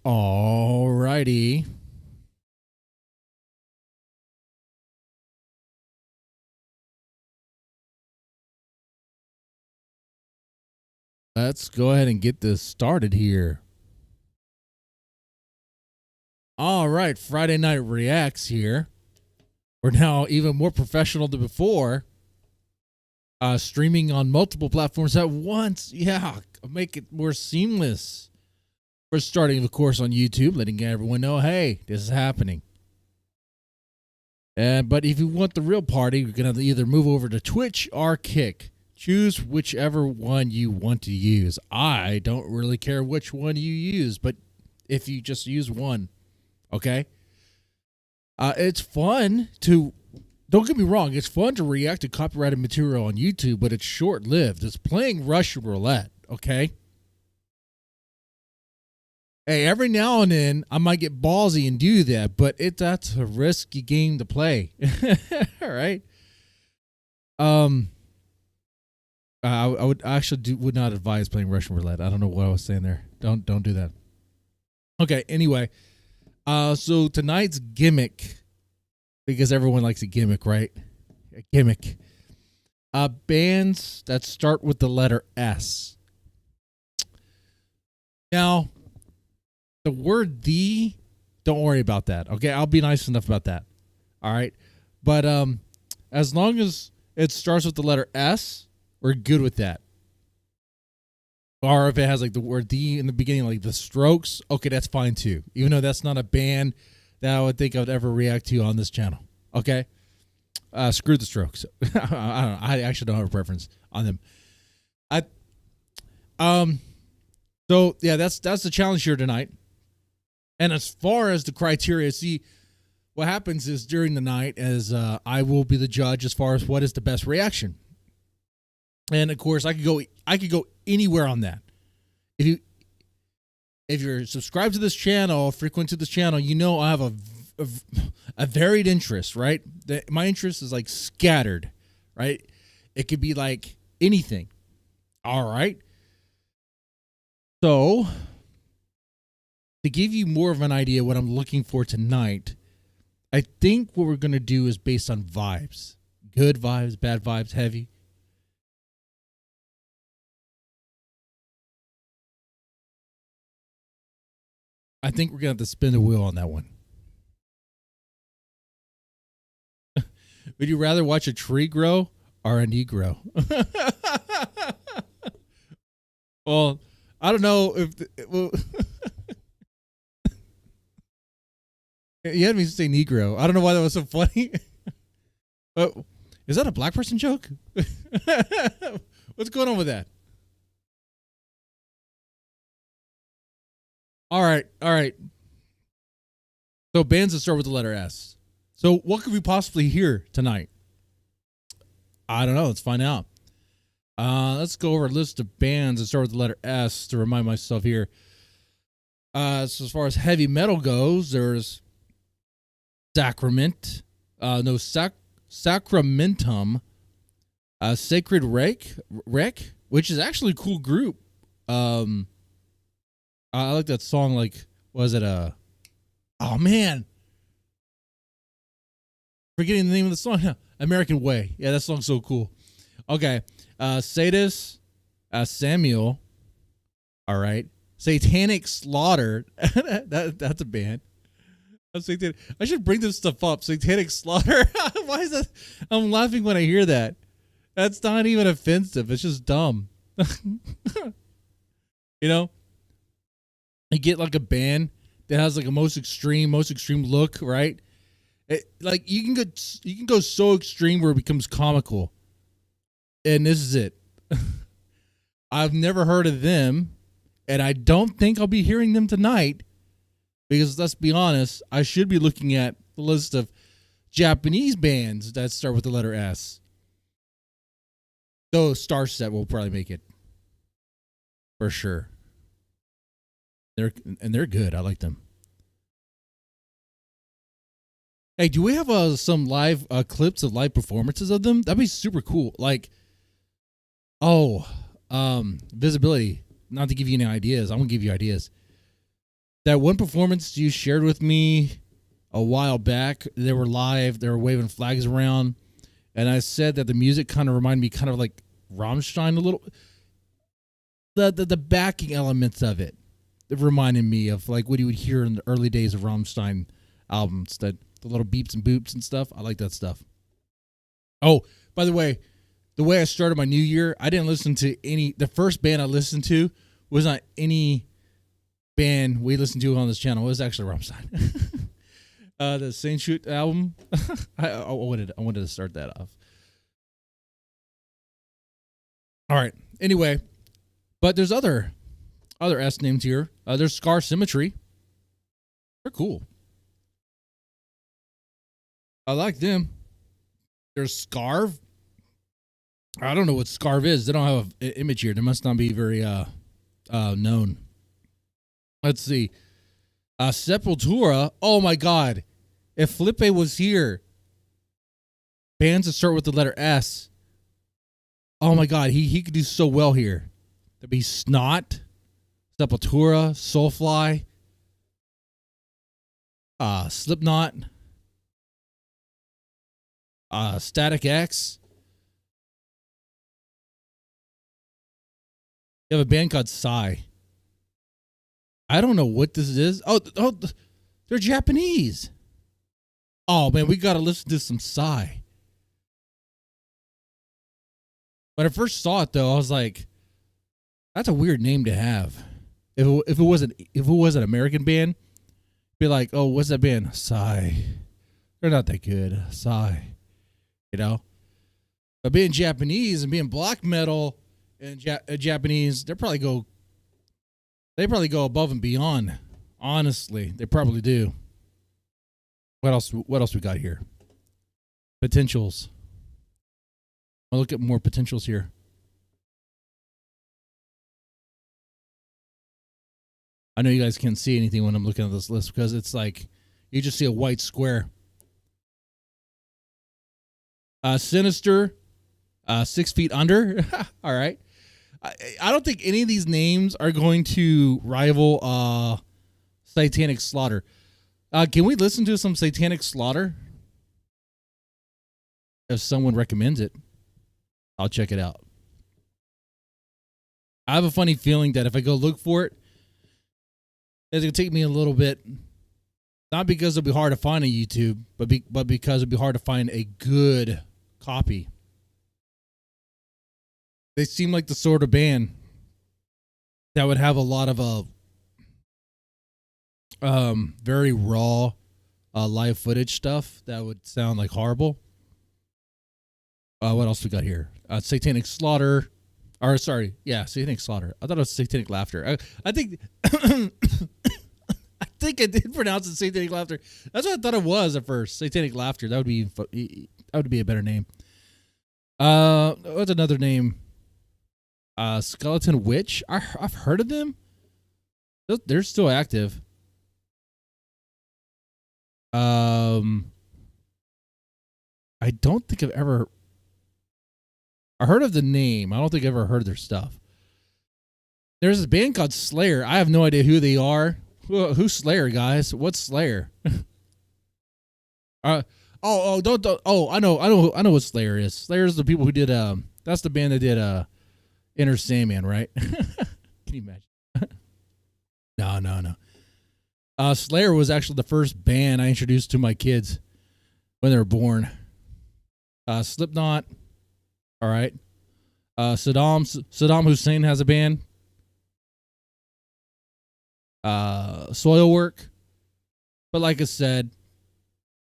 All righty. Let's go ahead and get this started here. All right, Friday Night Reacts here. We're now even more professional than before. Streaming on multiple platforms at once. Yeah, make it more seamless. We're starting, of course, on YouTube, letting everyone know, hey, this is happening. But if you want the real party, you're going to either move over to Twitch or Kick. Choose whichever one you want to use. I don't really care which one you use, but if you just use one, okay? It's fun to, don't get me wrong, it's fun to react to copyrighted material on YouTube, but it's short-lived. It's playing Russian roulette, okay? Hey, every now and then I might get ballsy and do that, but that's a risky game to play. All right. I would actually would not advise playing Russian roulette. I don't know what I was saying there. Don't do that. Okay. Anyway, so tonight's gimmick, because everyone likes a gimmick, right? A gimmick. Bands that start with the letter S. Now, the word "the," don't worry about that. Okay, I'll be nice enough about that. All right, but as long as it starts with the letter S, we're good with that. Or if it has like the word "the" in the beginning, like the Strokes, okay, that's fine too. Even though that's not a band that I would think I would ever react to on this channel. Okay, screw the Strokes. I don't know. I actually don't have a preference on them. So yeah, that's the challenge here tonight. And as far as the criteria, see, what happens is during the night, as I will be the judge as far as what is the best reaction. And of course, I could go anywhere on that. If you're subscribed to this channel, frequent to this channel, you know I have a varied interest, right? My interest is like scattered, right? It could be like anything. All right. So, to give you more of an idea what I'm looking for tonight, I think what we're going to do is based on vibes. Good vibes, bad vibes, heavy. I think we're going to have to spin the wheel on that one. Would you rather watch a tree grow or a Negro? Well, I don't know if... You had me say Negro. I don't know why that was so funny. But is that a black person joke? What's going on with that? All right. So bands that start with the letter S. So what could we possibly hear tonight? I don't know. Let's find out. Let's go over a list of bands that start with the letter S to remind myself here. So as far as heavy metal goes, there's Sacramentum, Sacred Wreck, which is actually a cool group. I like that song. Like, was it oh man, forgetting the name of the song. American Way. Yeah, that song's so cool. Okay, Sadis, Samuel. All right, Satanic Slaughter. That's a band. I should bring this stuff up. Satanic Slaughter. Why is that? I'm laughing when I hear that. That's not even offensive. It's just dumb. You know, you get like a band that has like a most extreme look, right? Like you can go so extreme where it becomes comical, and this is it. I've never heard of them, and I don't think I'll be hearing them tonight. Because let's be honest, I should be looking at the list of Japanese bands that start with the letter S. Though Starset will probably make it. For sure. They're good. I like them. Hey, do we have some live clips of live performances of them? That'd be super cool. Like, visibility. Not to give you any ideas. I'm going to give you ideas. That one performance you shared with me a while back, they were live, they were waving flags around, and I said that the music kind of reminded me kind of like Rammstein a little. The backing elements of it reminded me of like what you would hear in the early days of Rammstein albums, that the little beeps and boops and stuff. I like that stuff. Oh, by the way I started my new year, I didn't listen to the first band I listened to was not any band we listened to on this channel. It was actually Rammstein. The Saint Shoot album. I wanted to start that off. All right. Anyway, but there's other S names here. There's Scar Symmetry. They're cool. I like them. There's Scarve. I don't know what Scarve is. They don't have an image here. They must not be very known. Let's see. Sepultura. Oh my God. If Felipe was here, bands that start with the letter S. Oh my God. He could do so well here. There'd be Snot, Sepultura, Soulfly, Slipknot, Static X. You have a band called Psy. I don't know what this is. Oh, they're Japanese. Oh man, we gotta listen to some Psy. When I first saw it though, I was like, that's a weird name to have. If it was an American band, be like, oh, what's that band? Psy. They're not that good. Psy. You know? But being Japanese and being black metal and Japanese, they probably go above and beyond. Honestly, they probably do. What else we got here? Potentials. I'll look at more potentials here. I know you guys can't see anything when I'm looking at this list because it's like you just see a white square. Sinister, 6 Feet Under. All right. I don't think any of these names are going to rival Satanic Slaughter. Can we listen to some Satanic Slaughter? If someone recommends it, I'll check it out. I have a funny feeling that if I go look for it, it's going to take me a little bit. Not because it'll be hard to find on YouTube, but because it'll be hard to find a good copy. They seem like the sort of band that would have a lot of very raw live footage stuff that would sound like horrible. What else we got here? Satanic Slaughter. Or sorry, yeah, Satanic Slaughter. I thought it was Satanic Laughter. I think I think I did pronounce it Satanic Laughter. That's what I thought it was at first. Satanic Laughter. That would be a better name. What's another name? Skeleton Witch. I've heard of them. They're still active. I don't think I've ever. I heard of the name. I don't think I've ever heard their stuff. There's this band called Slayer. I have no idea who they are. Who's Slayer, guys? What's Slayer? Don't. Oh, I know what Slayer is. Slayer is the people who did. That's the band that did. Enter Sandman, right? Can you imagine? No. Slayer was actually the first band I introduced to my kids when they were born. Slipknot. All right. Saddam Hussein has a band. Soilwork. But like I said,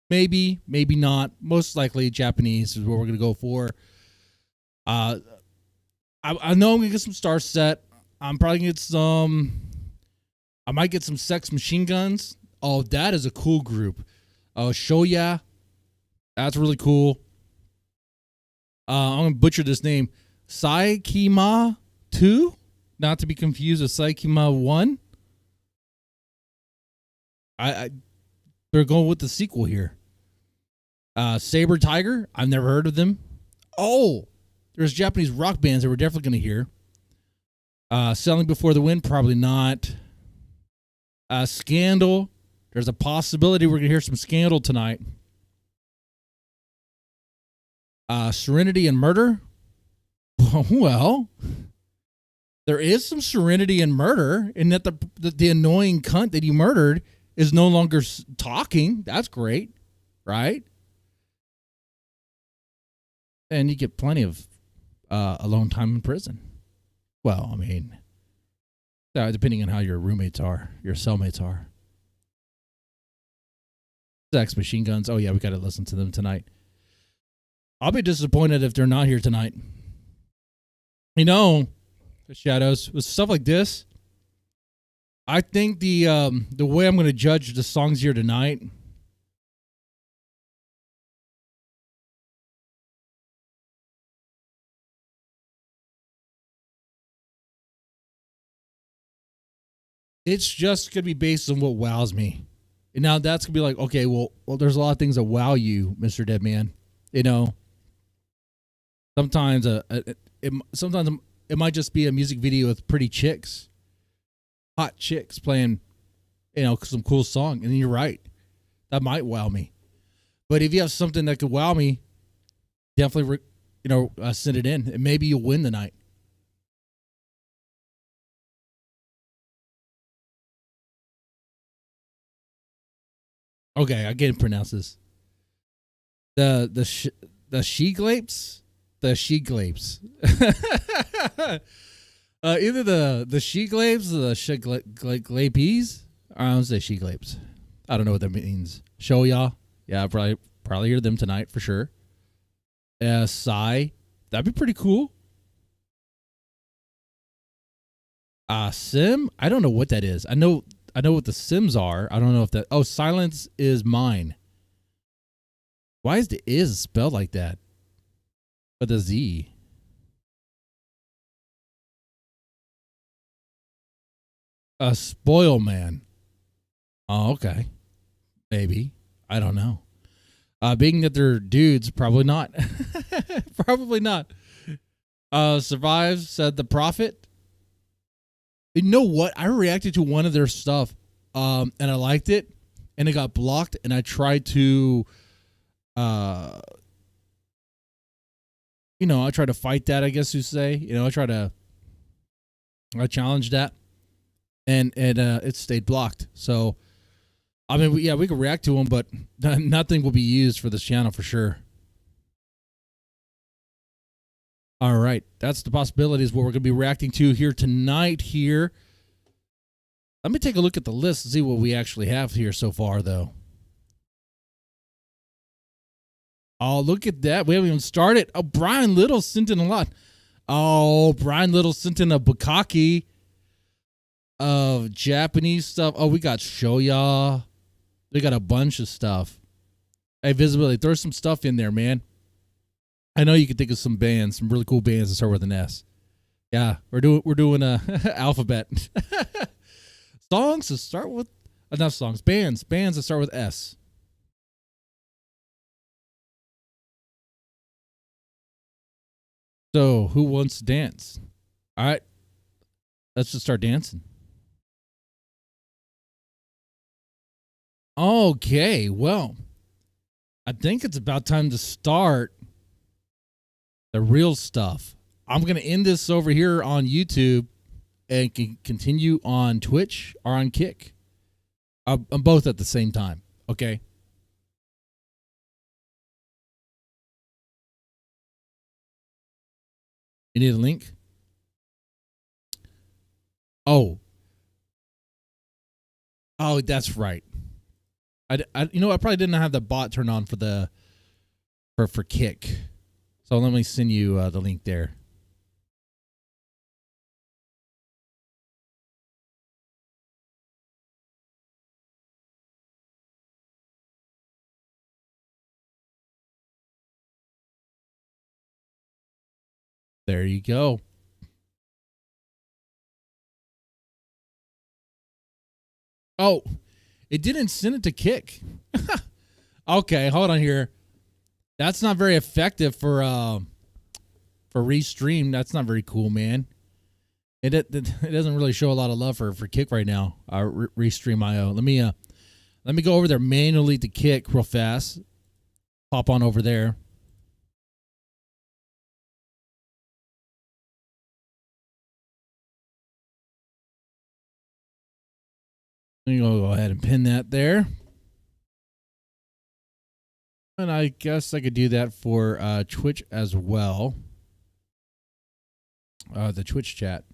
maybe not. Most likely Japanese is what we're going to go for. I know I'm going to get some Star Set. I'm probably going to get some. I might get some Sex Machine Guns. Oh, that is a cool group. Shoya. That's really cool. I'm going to butcher this name. Saikima 2? Not to be confused with Saikima 1. They're going with the sequel here. Saber Tiger. I've never heard of them. Oh, there's Japanese rock bands that we're definitely going to hear. Selling Before the Wind. Probably not. Scandal. There's a possibility we're going to hear some Scandal tonight. Serenity and Murder. Well, there is some serenity and murder in that the annoying cunt that you murdered is no longer talking. That's great, right? And you get plenty of alone time in prison. Well, I mean, depending on how your roommates are, your cellmates are. Sex Machine Guns. Oh, yeah, we got to listen to them tonight. I'll be disappointed if they're not here tonight. You know, the Shadows, with stuff like this, I think the way I'm going to judge the songs here tonight, it's just going to be based on what wows me. And now that's going to be like, okay, well, there's a lot of things that wow you, Mr. Deadman. You know, sometimes it might just be a music video with pretty chicks, hot chicks playing, you know, some cool song. And you're right, that might wow me. But if you have something that could wow me, definitely, send it in, and maybe you'll win the night. Okay, I can't pronounce this. The she-glapes? The she-glapes. Either the she-glapes or the she-glapes. I don't say she-glapes. I don't know what that means. Show ya. Yeah, I'll probably hear them tonight for sure. Sigh. That'd be pretty cool. Sim? I don't know what that is. I know what the Sims are. I don't know if that... Oh, Silence is Mine. Why is the is spelled like that? With a Z. A Spoil Man. Oh, okay. Maybe. I don't know. Being that they're dudes, probably not. Probably not. Survives, said The Prophet. You know what? I reacted to one of their stuff, and I liked it, and it got blocked, and I tried to, I tried to fight that, I guess you say. I challenged that, and it stayed blocked. So, I mean, we could react to them, but nothing will be used for this channel for sure. All right, that's the possibilities what we're going to be reacting to here tonight here. Let me take a look at the list and see what we actually have here so far, though. Oh, look at that. We haven't even started. Oh, Brian Little sent in a lot. Oh, Brian Little sent in a bukkake of Japanese stuff. Oh, we got Shoya. We got a bunch of stuff. Hey, Visibility, throw some stuff in there, man. I know you can think of some bands, some really cool bands that start with an S. Yeah, we're doing a alphabet. Songs that start with enough songs. Bands that start with S. So, who wants to dance? All right, let's just start dancing. Okay, well, I think it's about time to start the real stuff. I'm going to end this over here on YouTube and can continue on Twitch or on Kick. I'm both at the same time, okay? You need a link? Oh, that's right. I probably didn't have the bot turned on for Kick. So let me send you the link there. There you go. Oh, it didn't send it to Kick. Okay, hold on here. That's not very effective for restream. That's not very cool, man. It doesn't really show a lot of love for Kick right now. Restream IO. Let me go over there manually to Kick real fast. Hop on over there. I'm going to go ahead and pin that there. And I guess I could do that for Twitch as well. The Twitch chat.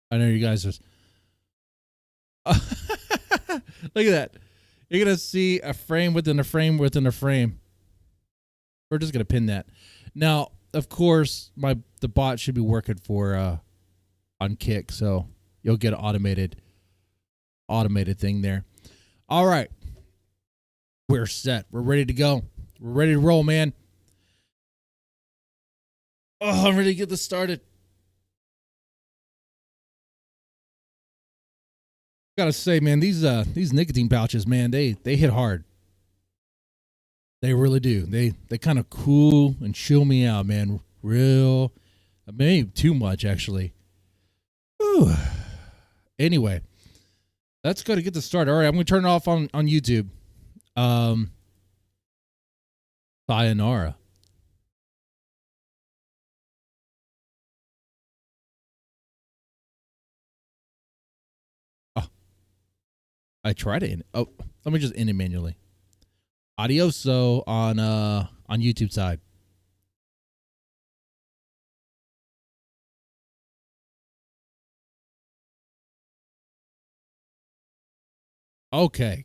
I know you guys just... Look at that. You're going to see a frame within a frame within a frame. We're just going to pin that. Now, of course, the bot should be working for on Kick, so you'll get an automated thing there. All right. We're set. We're ready to go. We're ready to roll, man. Oh, I'm ready to get this started. Gotta say, man, these nicotine pouches, man, they hit hard. They really do. They kind of cool and chill me out, man. Real, maybe too much actually. Whew. Anyway, let's go to get this started. All right, I'm gonna turn it off on YouTube. Sayonara. I tried to end it. Oh, let me just end it manually. Adioso on YouTube side. Okay.